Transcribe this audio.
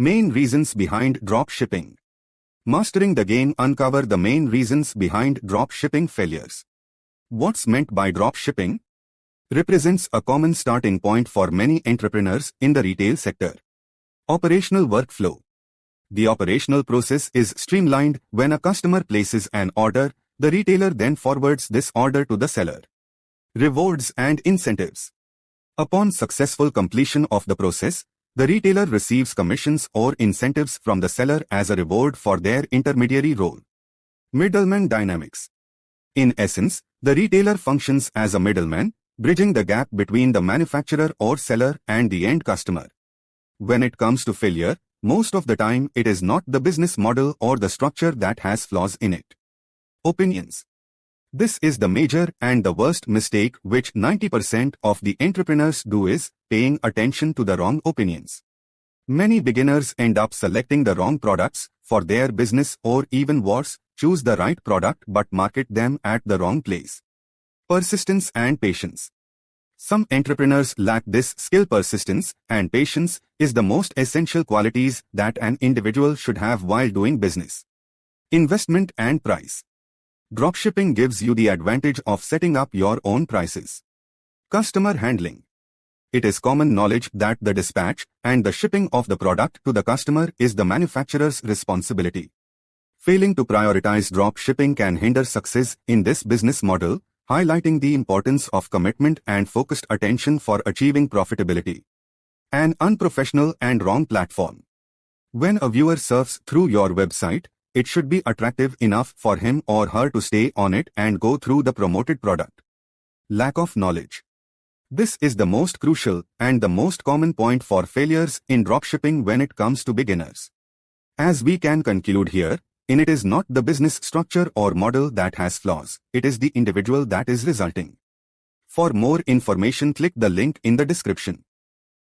Main reasons behind drop shipping. Mastering the game. Uncover the main reasons behind drop shipping failures. What's meant by drop shipping? Represents a common starting point for many entrepreneurs in the retail sector. Operational workflow. The operational process is streamlined. When a customer places an order, the retailer then forwards this order to the seller. Rewards and incentives. Upon successful completion of the process, the retailer receives commissions or incentives from the seller as a reward for their intermediary role. Middleman dynamics. In essence, the retailer functions as a middleman, bridging the gap between the manufacturer or seller and the end customer. When it comes to failure, most of the time it is not the business model or the structure that has flaws in it. Opinions. This is the major and the worst mistake which 90% of the entrepreneurs do, is paying attention to the wrong opinions. Many beginners end up selecting the wrong products for their business, or even worse, choose the right product but market them at the wrong place. Persistence and patience. Some entrepreneurs lack this skill. Persistence and patience is the most essential qualities that an individual should have while doing business. Investment and price. Dropshipping gives you the advantage of setting up your own prices. Customer handling. It is common knowledge that the dispatch and the shipping of the product to the customer is the manufacturer's responsibility. Failing to prioritize drop shipping can hinder success in this business model, highlighting the importance of commitment and focused attention for achieving profitability. An unprofessional and wrong platform. When a viewer surfs through your website, it should be attractive enough for him or her to stay on it and go through the promoted product. Lack of knowledge. This is the most crucial and the most common point for failures in dropshipping when it comes to beginners. As we can conclude here, it is not the business structure or model that has flaws, it is the individual that is resulting. For more information, click the link in the description.